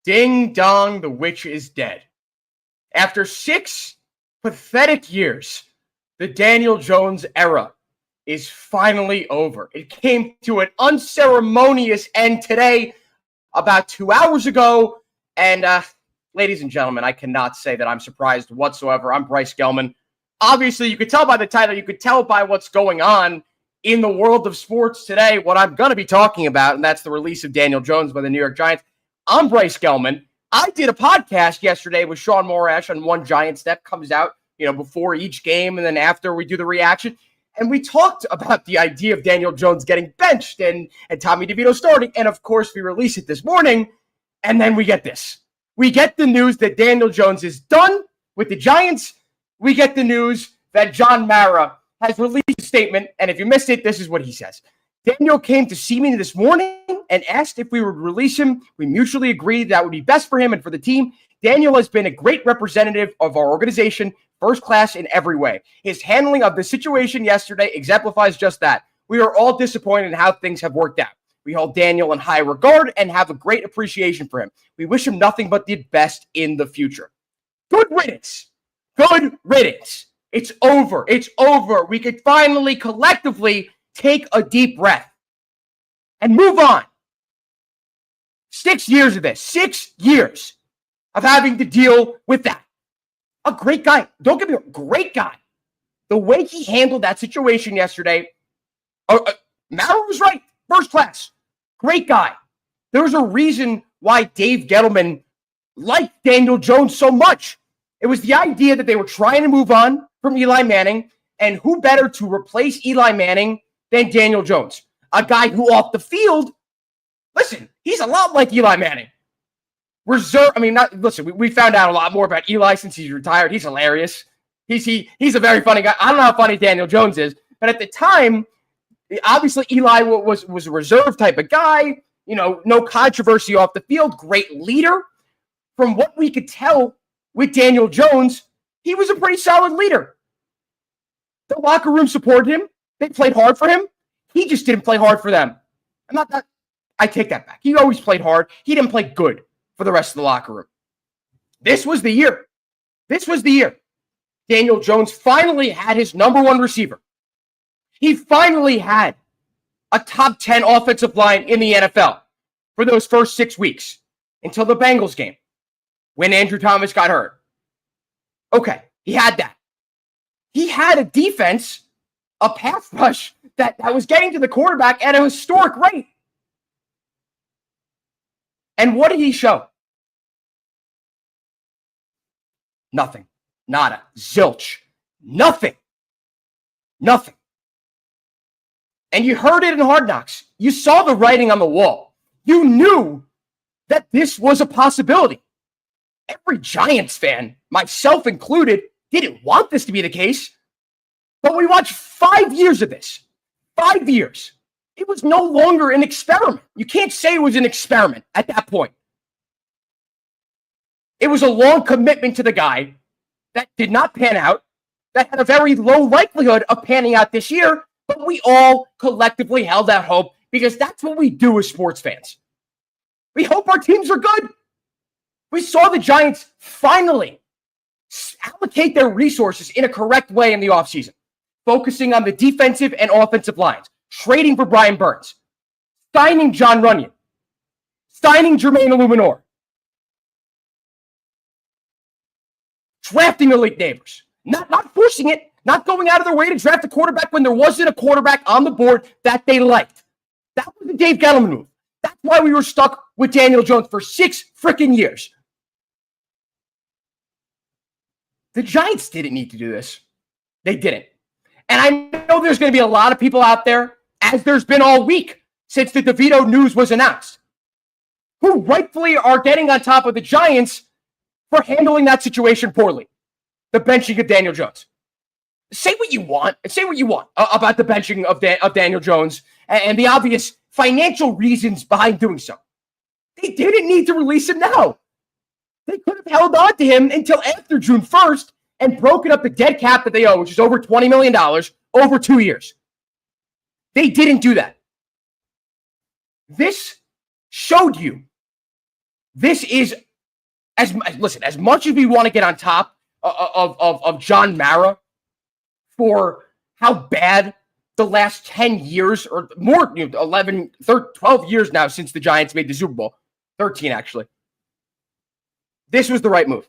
Ding dong, the witch is dead. After 6 pathetic years, the Daniel Jones era is finally over. It came to an unceremonious end today, about 2 hours ago. And ladies and gentlemen, I cannot say that I'm surprised whatsoever. I'm Bryce Gelman. Obviously, you could tell by the title, you could tell by what's going on in the world of sports today, what I'm going to be talking about, and that's the release of Daniel Jones by the New York Giants. I'm Bryce Gelman. I did a podcast yesterday with Sean Morash on One Giant Step. Comes out, before each game, and then after we do the reaction. And we talked about the idea of Daniel Jones getting benched and Tommy DeVito starting. And of course, we release it this morning. And then we get this. We get the news that Daniel Jones is done with the Giants. We get the news that John Mara has released a statement. And if you missed it, this is what he says. Daniel came to see me this morning and asked if we would release him. We mutually agreed that would be best for him and for the team. Daniel has been a great representative of our organization, first class in every way. His handling of the situation yesterday exemplifies just that. We are all disappointed in how things have worked out. We hold Daniel in high regard and have a great appreciation for him. We wish him nothing but the best in the future. Good riddance. Good riddance. It's over. It's over. We could finally collectively take a deep breath and move on. 6 years of this. 6 years of having to deal with that. A great guy. Don't get me wrong. Great guy. The way he handled that situation yesterday, Mara was right. First class. Great guy. There was a reason why Dave Gettleman liked Daniel Jones so much. It was the idea that they were trying to move on from Eli Manning, and who better to replace Eli Manning than Daniel Jones? A guy who off the field, listen, he's a lot like Eli Manning. We found out a lot more about Eli since he's retired. He's hilarious. He's a very funny guy. I don't know how funny Daniel Jones is, but at the time, obviously Eli was a reserve type of guy, no controversy off the field, great leader. From what we could tell with Daniel Jones, he was a pretty solid leader. The locker room supported him. They played hard for him. He just didn't play hard for them. I take that back. He always played hard. He didn't play good for the rest of the locker room. This was the year. Daniel Jones finally had his number one receiver. He finally had a top 10 offensive line in the NFL for those first 6 weeks until the Bengals game when Andrew Thomas got hurt. Okay, he had that. He had a defense, a pass rush that was getting to the quarterback at a historic rate. And what did he show? Nothing. Nada. Zilch. Nothing. And you heard it in Hard Knocks. You saw the writing on the wall. You knew that this was a possibility. Every Giants fan, myself included, didn't want this to be the case. But we watched 5 years of this. 5 years. It was no longer an experiment. You can't say it was an experiment at that point. It was a long commitment to the guy that did not pan out, that had a very low likelihood of panning out this year, but we all collectively held out hope because that's what we do as sports fans. We hope our teams are good. We saw the Giants finally allocate their resources in a correct way in the offseason, focusing on the defensive and offensive lines, trading for Brian Burns, signing John Runyon, signing Jermaine Illuminor, drafting elite neighbors, not forcing it, not going out of their way to draft a quarterback when there wasn't a quarterback on the board that they liked. That was the Dave Gettleman move. That's why we were stuck with Daniel Jones for 6 freaking years. The Giants didn't need to do this. They didn't. And I know there's going to be a lot of people out there, as there's been all week since the DeVito news was announced, who rightfully are getting on top of the Giants for handling that situation poorly. The benching of Daniel Jones. Say what you want. Say what you want about the benching of Daniel Jones and the obvious financial reasons behind doing so. They didn't need to release him now. They could have held on to him until after June 1st and broken up the dead cap that they owe, which is over $20 million, over 2 years. They didn't do that. This showed you This is as much as we want to get on top of John Mara for how bad the last 10 years or more, 11, 12 years now since the Giants made the Super Bowl, 13 actually. This was the right move.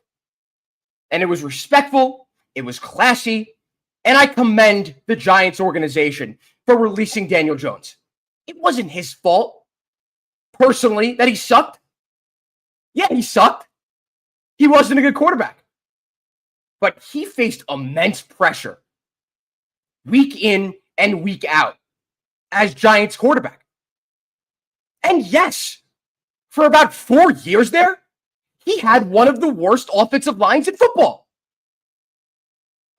And it was respectful, it was classy, and I commend the Giants organization for releasing Daniel Jones. It wasn't his fault, personally, that he sucked. Yeah, he sucked. He wasn't a good quarterback. But he faced immense pressure week in and week out as Giants quarterback. And yes, for about 4 years there, he had one of the worst offensive lines in football.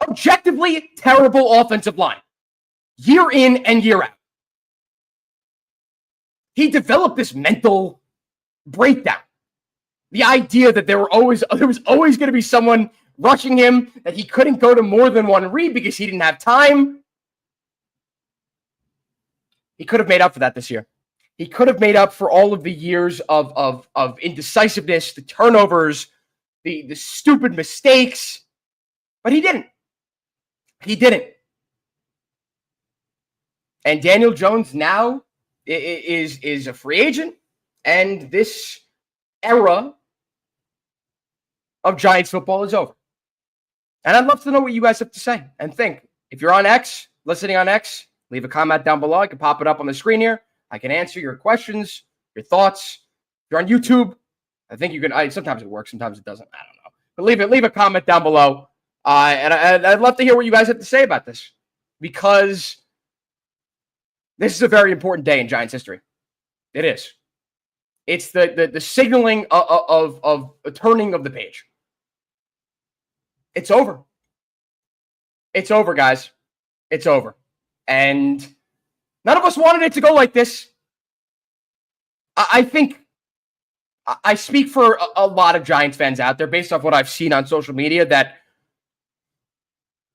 Objectively terrible offensive line, year in and year out. He developed this mental breakdown. The idea that there was always going to be someone rushing him, that he couldn't go to more than one read because he didn't have time. He could have made up for that this year. He could have made up for all of the years of indecisiveness, the turnovers, the stupid mistakes, but he didn't. He didn't. And Daniel Jones now is a free agent, and this era of Giants football is over. And I'd love to know what you guys have to say and think. If you're on X, listening on X, leave a comment down below. I can pop it up on the screen here. I can answer your questions, your thoughts. If you're on YouTube, I think you can. Sometimes it works, sometimes it doesn't. I don't know. But leave a comment down below. And I'd love to hear what you guys have to say about this, because this is a very important day in Giants history. It is. It's the signaling of a turning of the page. It's over. It's over, guys. It's over. And none of us wanted it to go like this. I think I speak for a lot of Giants fans out there, based off what I've seen on social media, that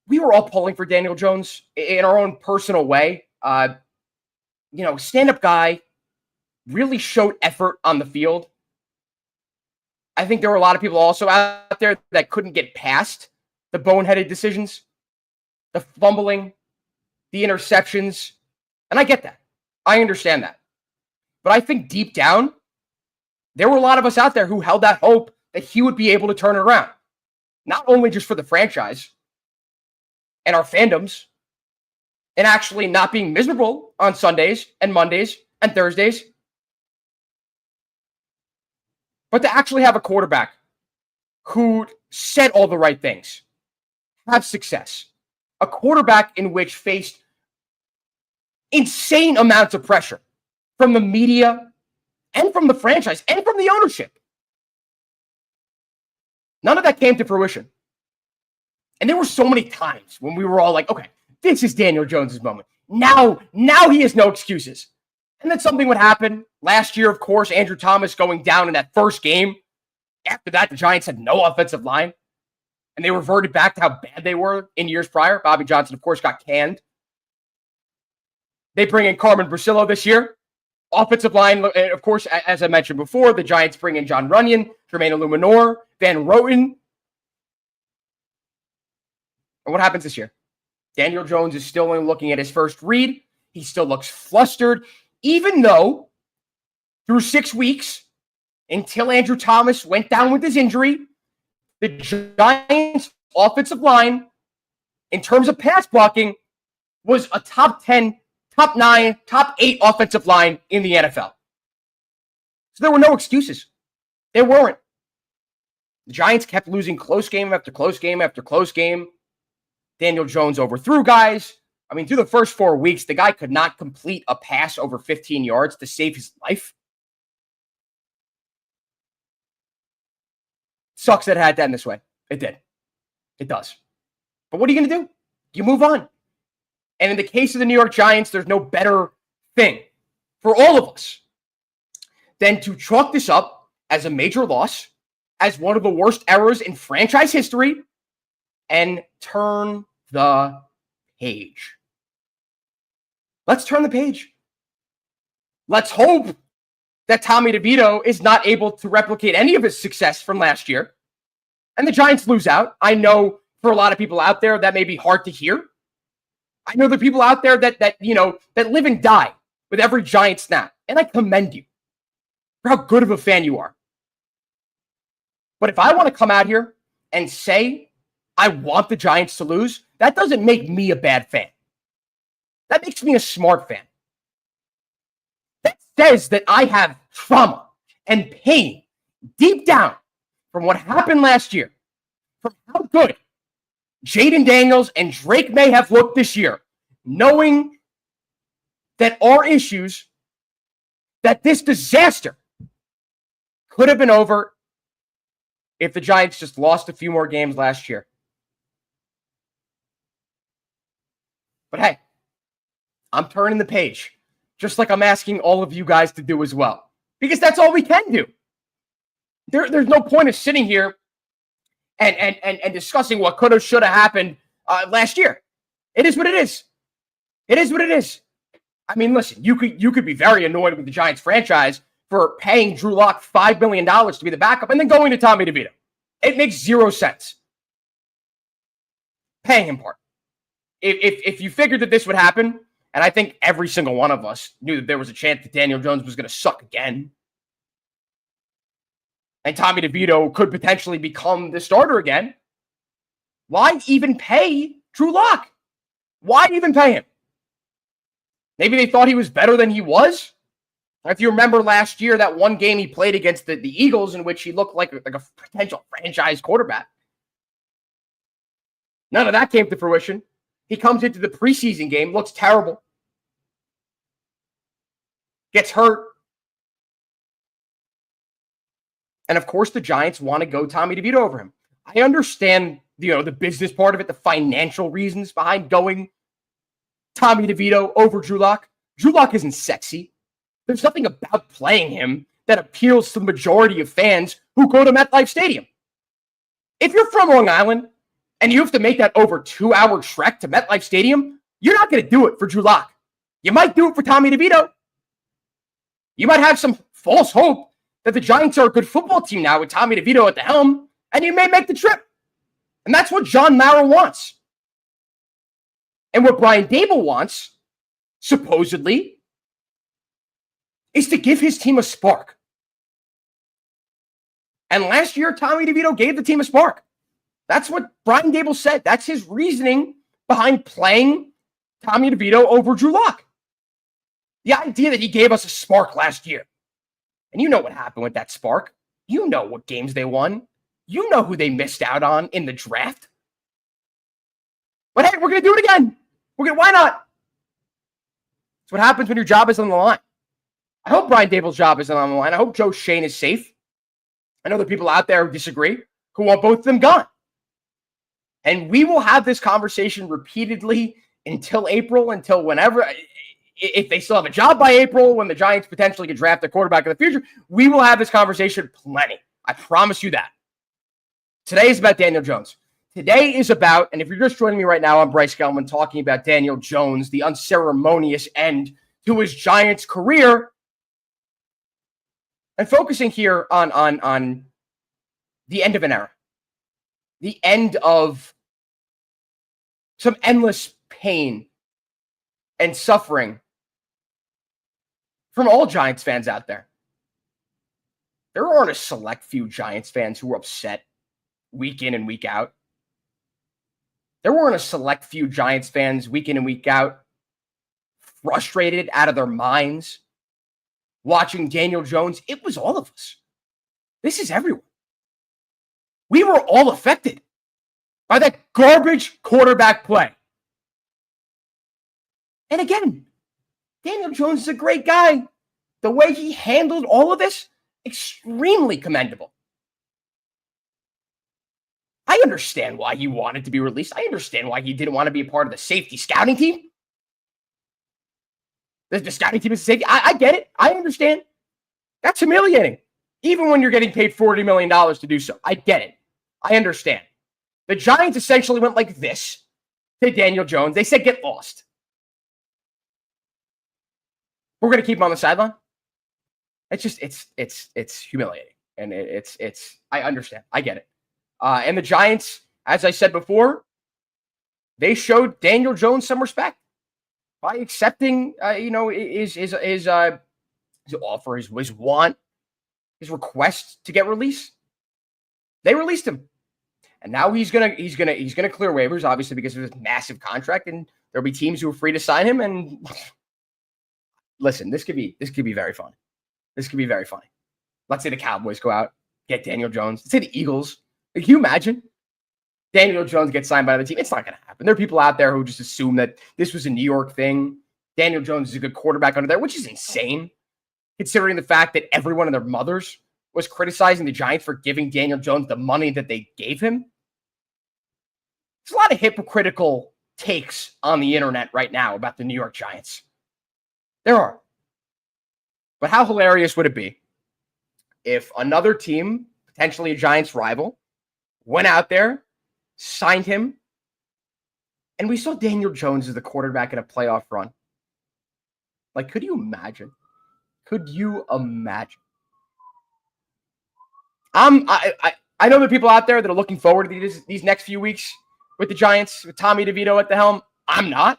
we were all pulling for Daniel Jones in our own personal way. Stand-up guy, really showed effort on the field. I think there were a lot of people also out there that couldn't get past the boneheaded decisions, the fumbling, the interceptions. And I get that. I understand that. But I think deep down, there were a lot of us out there who held that hope that he would be able to turn it around. Not only just for the franchise and our fandoms, and actually not being miserable on Sundays and Mondays and Thursdays, but to actually have a quarterback who said all the right things, have success. A quarterback in which faced insane amounts of pressure from the media and from the franchise and from the ownership. None of that came to fruition. And there were so many times when we were all like, okay, this is Daniel Jones' moment. Now he has no excuses. And then something would happen. Last year, of course, Andrew Thomas going down in that first game. After that, the Giants had no offensive line. And they reverted back to how bad they were in years prior. Bobby Johnson, of course, got canned. They bring in Carmen Bracillo this year. Offensive line, of course, as I mentioned before, the Giants bring in John Runyon, Jermaine Illuminor, Van Roten. And what happens this year? Daniel Jones is still only looking at his first read. He still looks flustered, even though through 6 weeks, until Andrew Thomas went down with his injury, the Giants' offensive line, in terms of pass blocking, was a top 10, top 9, top 8 offensive line in the NFL. So there were no excuses. There weren't. The Giants kept losing close game after close game after close game. Daniel Jones overthrew guys. I mean, through the first 4 weeks, the guy could not complete a pass over 15 yards to save his life. Sucks that it had to end this way. It did. It does. But what are you going to do? You move on. And in the case of the New York Giants, there's no better thing for all of us than to chalk this up as a major loss, as one of the worst errors in franchise history, and turn the page. Let's turn the page. Let's hope that Tommy DeVito is not able to replicate any of his success from last year, and the Giants lose out. I know for a lot of people out there that may be hard to hear. I know there are people out there that live and die with every Giant snap, and I commend you for how good of a fan you are. But if I want to come out here and say I want the Giants to lose, that doesn't make me a bad fan. That makes me a smart fan. That says that I have trauma and pain deep down from what happened last year, from how good Jaden Daniels and Drake May have looked this year, knowing that our issues, that this disaster could have been over if the Giants just lost a few more games last year. But hey, I'm turning the page, just like I'm asking all of you guys to do as well, because that's all we can do. There's no point of sitting here and discussing what could have, should have happened last year. It is what it is. It is what it is. I mean, listen, you could be very annoyed with the Giants franchise for paying Drew Lock $5 million to be the backup and then going to Tommy DeVito. It makes zero sense. Paying him part. If you figured that this would happen, and I think every single one of us knew that there was a chance that Daniel Jones was going to suck again, and Tommy DeVito could potentially become the starter again, why even pay Drew Lock? Why even pay him? Maybe they thought he was better than he was? If you remember last year, that one game he played against the Eagles in which he looked like a potential franchise quarterback. None of that came to fruition. He comes into the preseason game, looks terrible. Gets hurt. And of course, the Giants want to go Tommy DeVito over him. I understand, the business part of it, the financial reasons behind going Tommy DeVito over Drew Lock. Drew Lock isn't sexy. There's nothing about playing him that appeals to the majority of fans who go to MetLife Stadium. If you're from Long Island and you have to make that over 2-hour trek to MetLife Stadium, you're not going to do it for Drew Lock. You might do it for Tommy DeVito. You might have some false hope that the Giants are a good football team now with Tommy DeVito at the helm, and you may make the trip. And that's what John Mara wants. And what Brian Dable wants, supposedly, is to give his team a spark. And last year, Tommy DeVito gave the team a spark. That's what Brian Dable said. That's his reasoning behind playing Tommy DeVito over Drew Lock. The idea that he gave us a spark last year. And you know what happened with that spark. You know what games they won. You know who they missed out on in the draft. But hey, we're going to do it again. Why not? It's what happens when your job is on the line. I hope Brian Dable's job isn't on the line. I hope Joe Shane is safe. I know there are people out there who disagree, who want both of them gone. And we will have this conversation repeatedly until April, until whenever. If they still have a job by April, when the Giants potentially could draft a quarterback in the future, we will have this conversation plenty. I promise you that. Today is about Daniel Jones. Today is about, and if you're just joining me right now, I'm Bryce Gelman talking about Daniel Jones, the unceremonious end to his Giants career. And focusing here on the end of an era. The end of some endless pain and suffering from all Giants fans out there. There aren't a select few Giants fans who are upset week in and week out. There weren't a select few Giants fans week in and week out frustrated out of their minds watching Daniel Jones. It was all of us. This is everyone. We were all affected by that garbage quarterback play. And again, Daniel Jones is a great guy. The way he handled all of this, extremely commendable. I understand why he wanted to be released. I understand why he didn't want to be a part of the safety scouting team. The scouting team is safety. I get it. I understand. That's humiliating. Even when you're getting paid $40 million to do so. I get it. I understand. The Giants essentially went like this to Daniel Jones. They said, get lost. We're going to keep him on the sideline. It's humiliating, and it's I understand, I get it. And the Giants, as I said before, they showed Daniel Jones some respect by accepting, his offer, his want, his request to get released. They released him, and now he's gonna clear waivers, obviously because of his massive contract, and there'll be teams who are free to sign him. And listen, this could be very fun. This could be very funny. Let's say the Cowboys go out, get Daniel Jones. Let's say the Eagles. Can you imagine? Daniel Jones gets signed by the team. It's not going to happen. There are people out there who just assume that this was a New York thing. Daniel Jones is a good quarterback under there, which is insane, considering the fact that everyone and their mothers was criticizing the Giants for giving Daniel Jones the money that they gave him. There's a lot of hypocritical takes on the internet right now about the New York Giants. There are. But how hilarious would it be if another team, potentially a Giants rival, went out there, signed him, and we saw Daniel Jones as the quarterback in a playoff run? Like, could you imagine? Could you imagine? I know there are people out there that are looking forward to these next few weeks with the Giants, with Tommy DeVito at the helm. I'm not.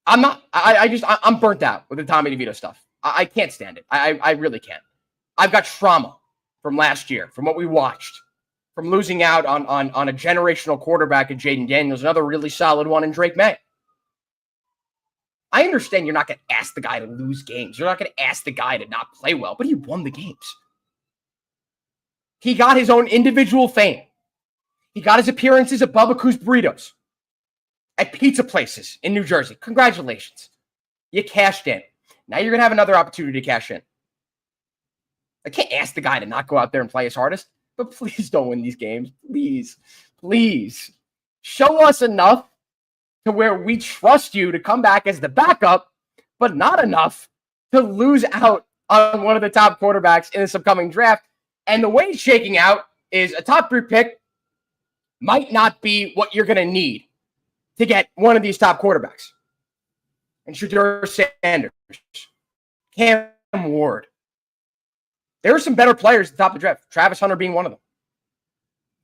I'm burnt out with the Tommy DeVito stuff. I can't stand it. I really can't. I've got trauma from last year, from what we watched, from losing out on a generational quarterback in Jaden Daniels, another really solid one in Drake May. I understand you're not going to ask the guy to lose games. You're not going to ask the guy to not play well, but he won the games. He got his own individual fame. He got his appearances at Bubba Coos Burritos, at pizza places in New Jersey. Congratulations. You cashed in. Now you're going to have another opportunity to cash in. I can't ask the guy to not go out there and play his hardest, but please don't win these games. Please, please. Show us enough to where we trust you to come back as the backup, but not enough to lose out on one of the top quarterbacks in this upcoming draft. And the way it's shaking out is a top 3 pick might not be what you're going to need to get one of these top quarterbacks. And Shedeur Sanders, Cam Ward. There are some better players at the top of the draft, Travis Hunter being one of them.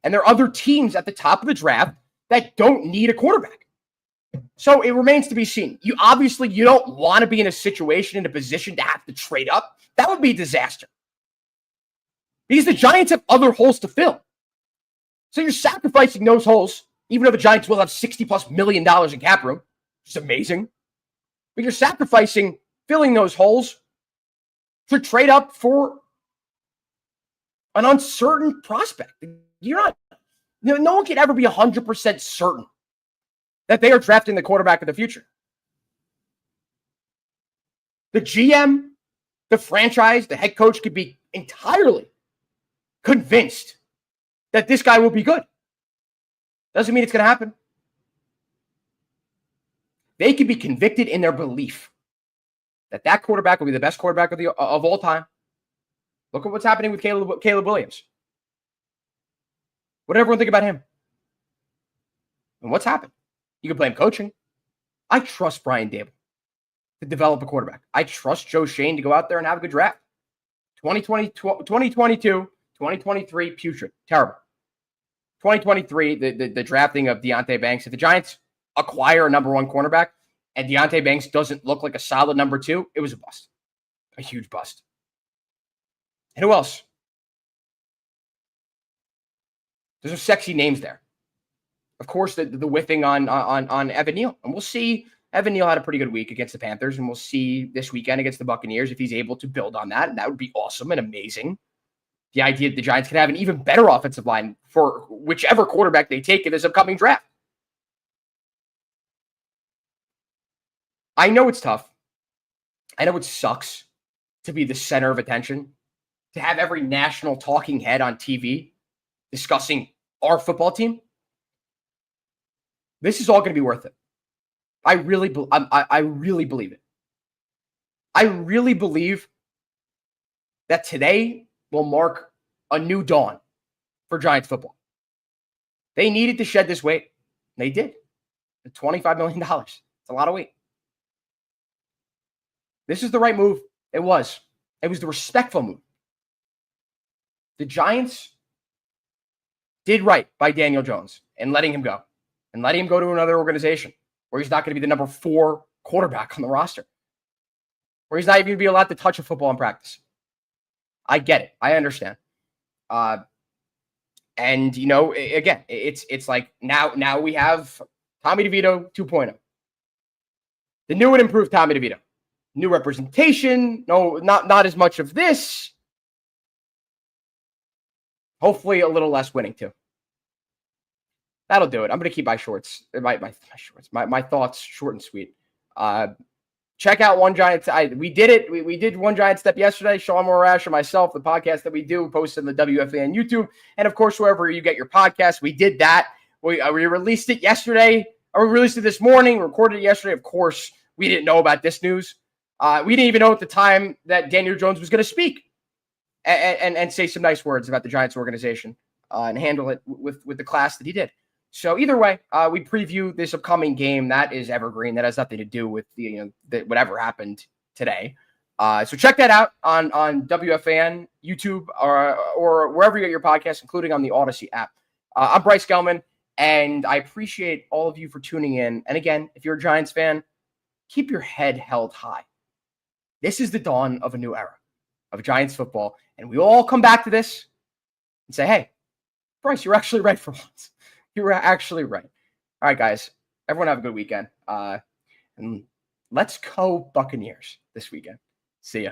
And there are other teams at the top of the draft that don't need a quarterback. So it remains to be seen. You don't want to be in a situation, in a position to have to trade up. That would be a disaster. Because the Giants have other holes to fill. So you're sacrificing those holes, even though the Giants will have $60+ million in cap room, which is amazing. But you're sacrificing filling those holes to trade up for an uncertain prospect. No one can ever be 100% certain that they are drafting the quarterback of the future. The GM, the franchise, the head coach could be entirely convinced that this guy will be good. Doesn't mean it's going to happen. They could be convicted in their belief that that quarterback will be the best quarterback of all time. Look at what's happening with Caleb Williams. What did everyone think about him? And what's happened? You can blame coaching. I trust Brian Daboll to develop a quarterback. I trust Joe Shane to go out there and have a good draft. 2022, 2023, putrid. Terrible. 2023, the drafting of Deonte Banks. If the Giants acquire a number 1 cornerback and Deonte Banks doesn't look like a solid number 2, it was a bust. A huge bust. And who else? There's some sexy names there. Of course, the whiffing on Evan Neal. And we'll see. Evan Neal had a pretty good week against the Panthers, and we'll see this weekend against the Buccaneers if he's able to build on that. And that would be awesome and amazing. The idea that the Giants could have an even better offensive line for whichever quarterback they take in this upcoming draft. I know it's tough. I know it sucks to be the center of attention, to have every national talking head on TV discussing our football team. This is all going to be worth it. I really believe it. I really believe that today will mark a new dawn for Giants football. They needed to shed this weight. They did. $25 million. It's a lot of weight. This is the right move. It was. It was the respectful move. The Giants did right by Daniel Jones and letting him go. And letting him go to another organization where he's not going to be the number 4 quarterback on the roster. Where he's not even going to be allowed to touch a football in practice. I get it. I understand. And, you know, again, it's like now we have Tommy DeVito 2.0. The new and improved Tommy DeVito. New representation. No, not as much of this. Hopefully a little less winning too. That'll do it. I'm going to keep my shorts. My thoughts short and sweet. Check out One Giant. We did it. We did One Giant Step yesterday. Sean Morash and myself, the podcast that we do, posted on the WFAN YouTube. And, of course, wherever you get your podcast, we did that. We released it yesterday. Or we released it this morning, recorded it yesterday. Of course, we didn't know about this news. We didn't even know at the time that Daniel Jones was going to speak and say some nice words about the Giants organization and handle it with the class that he did. So either way, we preview this upcoming game. That is evergreen. That has nothing to do with the whatever happened today. So check that out on WFAN, YouTube, or wherever you get your podcasts, including on the Odyssey app. I'm Bryce Gelman, and I appreciate all of you for tuning in. And again, if you're a Giants fan, keep your head held high. This is the dawn of a new era of Giants football, and we all come back to this and say, hey, Bryce, you're actually right for once. You were actually right. All right, guys. Everyone have a good weekend. And let's go Buccaneers this weekend. See ya.